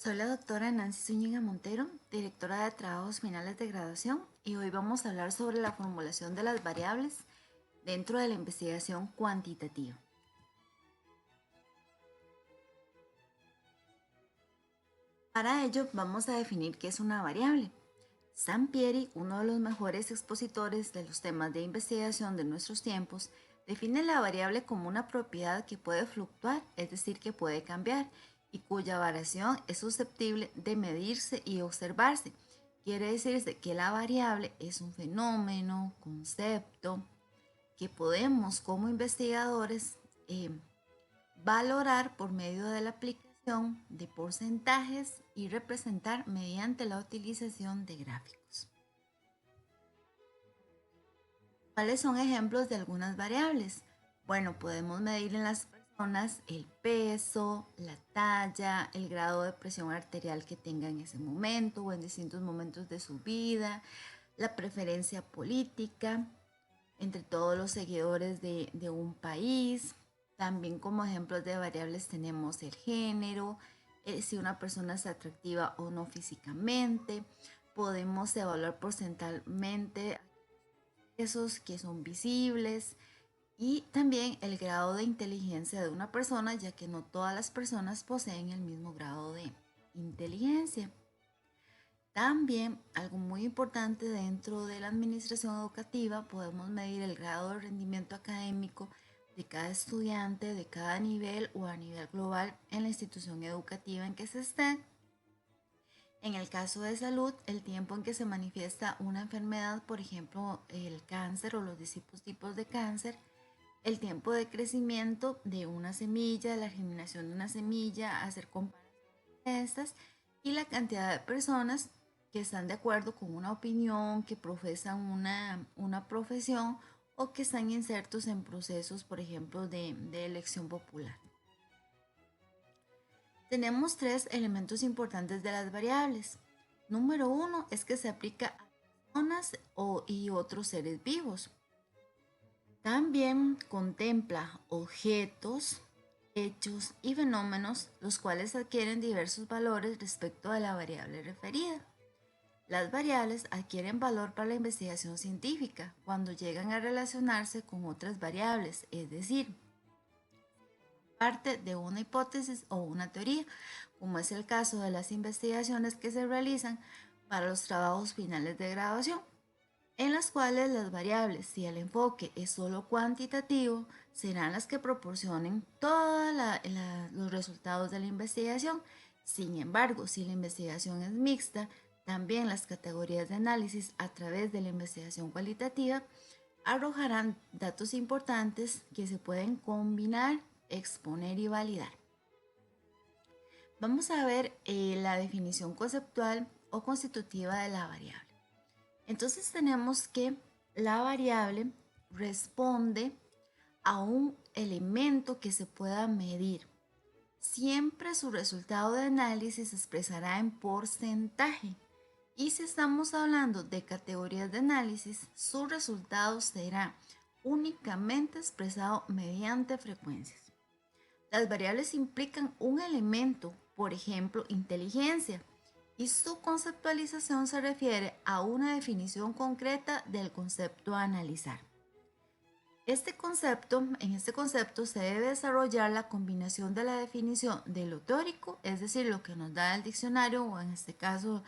Soy la doctora Nancy Zúñiga Montero, directora de Trabajos Finales de Graduación, y hoy vamos a hablar sobre la formulación de las variables dentro de la investigación cuantitativa. Para ello vamos a definir qué es una variable. Sampieri, uno de los mejores expositores de los temas de investigación de nuestros tiempos, define la variable como una propiedad que puede fluctuar, es decir, que puede cambiar, y cuya variación es susceptible de medirse y observarse. Quiere decirse que la variable es un fenómeno, concepto, que podemos como investigadores valorar por medio de la aplicación de porcentajes y representar mediante la utilización de gráficos. ¿Cuáles son ejemplos de algunas variables? Bueno, podemos medir en las personas el peso, la talla, el grado de presión arterial que tenga en ese momento o en distintos momentos de su vida, la preferencia política entre todos los seguidores de un país. También como ejemplos de variables tenemos el género, si una persona es atractiva o no físicamente. Podemos evaluar porcentualmente esos que son visibles y también el grado de inteligencia de una persona, ya que no todas las personas poseen el mismo grado de inteligencia. También, algo muy importante dentro de la administración educativa, podemos medir el grado de rendimiento académico de cada estudiante, de cada nivel o a nivel global en la institución educativa en que se esté. En el caso de salud, el tiempo en que se manifiesta una enfermedad, por ejemplo, el cáncer o los distintos tipos de cáncer, el tiempo de crecimiento de una semilla, la germinación de una semilla, hacer comparaciones de estas y la cantidad de personas que están de acuerdo con una opinión, que profesan una profesión o que están insertos en procesos, por ejemplo, de elección popular. Tenemos tres elementos importantes de las variables. Número uno es que se aplica a personas y otros seres vivos. También contempla objetos, hechos y fenómenos, los cuales adquieren diversos valores respecto a la variable referida. Las variables adquieren valor para la investigación científica cuando llegan a relacionarse con otras variables, es decir, parte de una hipótesis o una teoría, como es el caso de las investigaciones que se realizan para los trabajos finales de graduación, en las cuales las variables, si el enfoque es solo cuantitativo, serán las que proporcionen todos los resultados de la investigación. Sin embargo, si la investigación es mixta, también las categorías de análisis a través de la investigación cualitativa arrojarán datos importantes que se pueden combinar, exponer y validar. Vamos a ver la definición conceptual o constitutiva de la variable. Entonces tenemos que la variable responde a un elemento que se pueda medir. Siempre su resultado de análisis se expresará en porcentaje. Y si estamos hablando de categorías de análisis, su resultado será únicamente expresado mediante frecuencias. Las variables implican un elemento, por ejemplo, inteligencia, y su conceptualización se refiere a una definición concreta del concepto a analizar. En este concepto se debe desarrollar la combinación de la definición de lo teórico, es decir, lo que nos da el diccionario o en este caso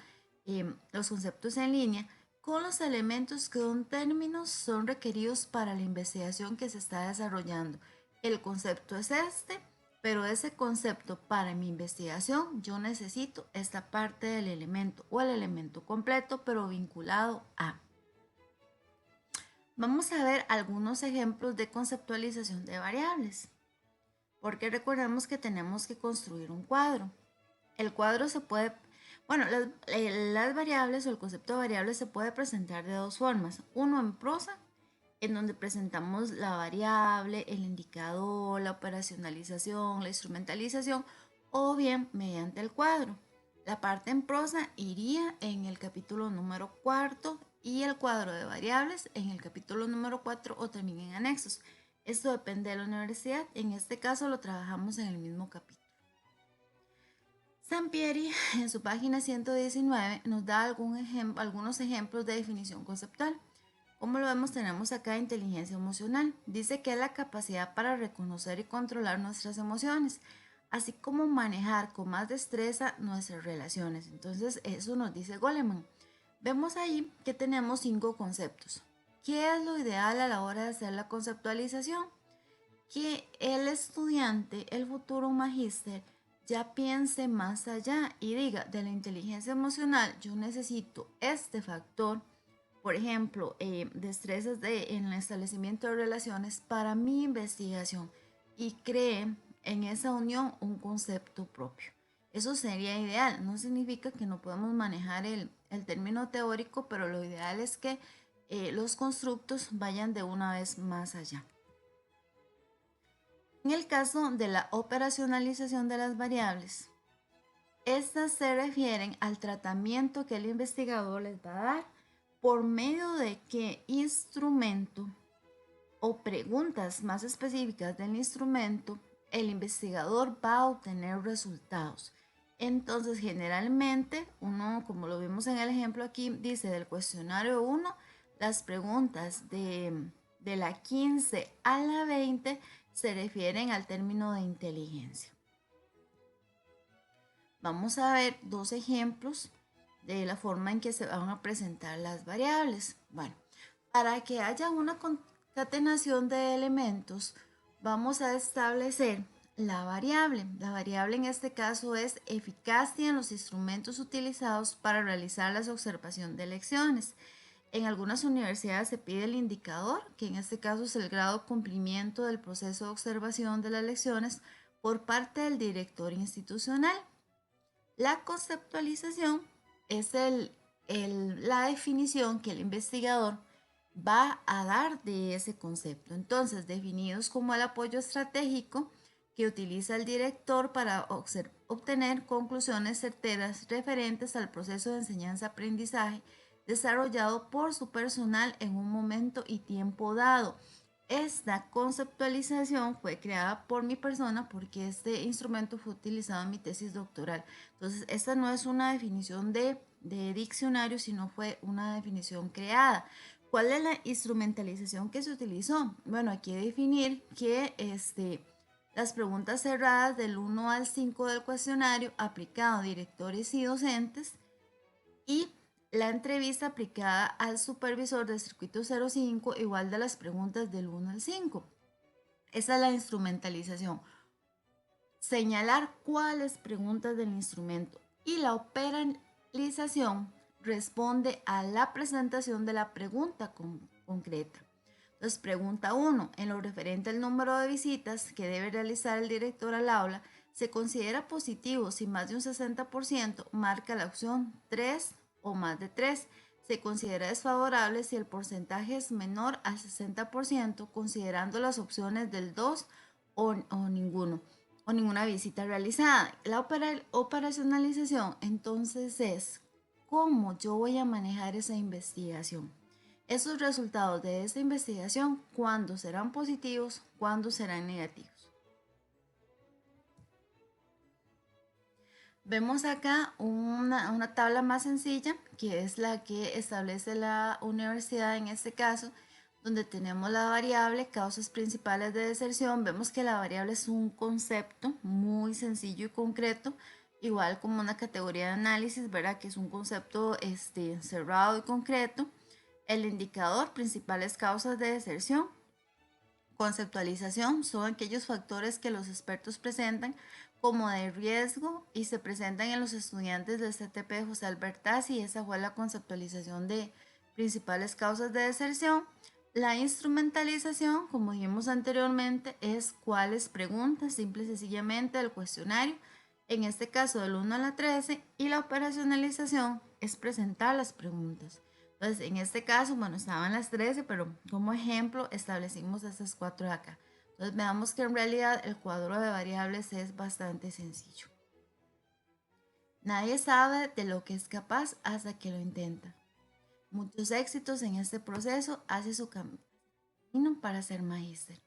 los conceptos en línea, con los elementos que en términos son requeridos para la investigación que se está desarrollando. El concepto es este, pero ese concepto para mi investigación yo necesito esta parte del elemento o el elemento completo, pero vinculado a. Vamos a ver algunos ejemplos de conceptualización de variables, porque recordemos que tenemos que construir un cuadro. El cuadro se puede, bueno, las variables o el concepto de variables se puede presentar de dos formas. Uno en prosa, en donde presentamos la variable, el indicador, la operacionalización, la instrumentalización, o bien mediante el cuadro. La parte en prosa iría en el capítulo número cuarto y el cuadro de variables en el capítulo número 4 o también en anexos. Esto depende de la universidad, en este caso lo trabajamos en el mismo capítulo. Sampieri, en su página 119, nos da algunos ejemplos de definición conceptual. Como lo vemos, tenemos acá inteligencia emocional. Dice que es la capacidad para reconocer y controlar nuestras emociones, así como manejar con más destreza nuestras relaciones. Entonces, eso nos dice Goleman. Vemos ahí que tenemos 5 conceptos. ¿Qué es lo ideal a la hora de hacer la conceptualización? Que el estudiante, el futuro magíster, ya piense más allá y diga, de la inteligencia emocional, yo necesito este factor, por ejemplo, destrezas en el establecimiento de relaciones para mi investigación y cree en esa unión un concepto propio. Eso sería ideal, no significa que no podemos manejar el término teórico, pero lo ideal es que los constructos vayan de una vez más allá. En el caso de la operacionalización de las variables, estas se refieren al tratamiento que el investigador les va a dar por medio de qué instrumento o preguntas más específicas del instrumento el investigador va a obtener resultados. Entonces, generalmente, uno, como lo vimos en el ejemplo aquí, dice del cuestionario 1, las preguntas de la 15 a la 20 se refieren al término de inteligencia. Vamos a ver 2 ejemplos de la forma en que se van a presentar las variables. Bueno, para que haya una concatenación de elementos, vamos a establecer la variable. La variable en este caso es eficacia en los instrumentos utilizados para realizar la observación de lecciones. En algunas universidades se pide el indicador, que en este caso es el grado de cumplimiento del proceso de observación de las lecciones por parte del director institucional. La conceptualización es la definición que el investigador va a dar de ese concepto. Entonces, definidos como el apoyo estratégico que utiliza el director para obtener conclusiones certeras referentes al proceso de enseñanza-aprendizaje desarrollado por su personal en un momento y tiempo dado. Esta conceptualización fue creada por mi persona porque este instrumento fue utilizado en mi tesis doctoral. Entonces, esta no es una definición de diccionario, sino fue una definición creada. ¿Cuál es la instrumentalización que se utilizó? Bueno, hay que definir que las preguntas cerradas del 1 al 5 del cuestionario aplicado a directores y docentes y la entrevista aplicada al supervisor del circuito 05 igual de las preguntas del 1 al 5. Esa es la instrumentalización. Señalar cuáles preguntas del instrumento y la operalización responde a la presentación de la pregunta concreta. Entonces, pregunta 1. En lo referente al número de visitas que debe realizar el director al aula, se considera positivo si más de un 60% marca la opción 3 o más de 3. Se considera desfavorable si el porcentaje es menor al 60%, considerando las opciones del 2 o ninguno, o ninguna visita realizada. La operacionalización entonces es cómo yo voy a manejar esa investigación. Esos resultados de esta investigación, ¿cuándo serán positivos? ¿Cuándo serán negativos? Vemos acá una tabla más sencilla, que es la que establece la universidad en este caso, donde tenemos la variable causas principales de deserción. Vemos que la variable es un concepto muy sencillo y concreto, igual como una categoría de análisis, ¿verdad? Que es un concepto cerrado y concreto. El indicador, principales causas de deserción. Conceptualización son aquellos factores que los expertos presentan como de riesgo y se presentan en los estudiantes del CTP de José Albertaz, y esa fue la conceptualización de principales causas de deserción. La instrumentalización, como dijimos anteriormente, es cuáles preguntas, simple y sencillamente el cuestionario, en este caso del 1 a la 13, y la operacionalización es presentar las preguntas. Entonces, en este caso, bueno, estaban las 13, pero como ejemplo establecimos estas 4 de acá. Entonces, veamos que en realidad el cuadro de variables es bastante sencillo. Nadie sabe de lo que es capaz hasta que lo intenta. Muchos éxitos en este proceso, hace su camino para ser magíster.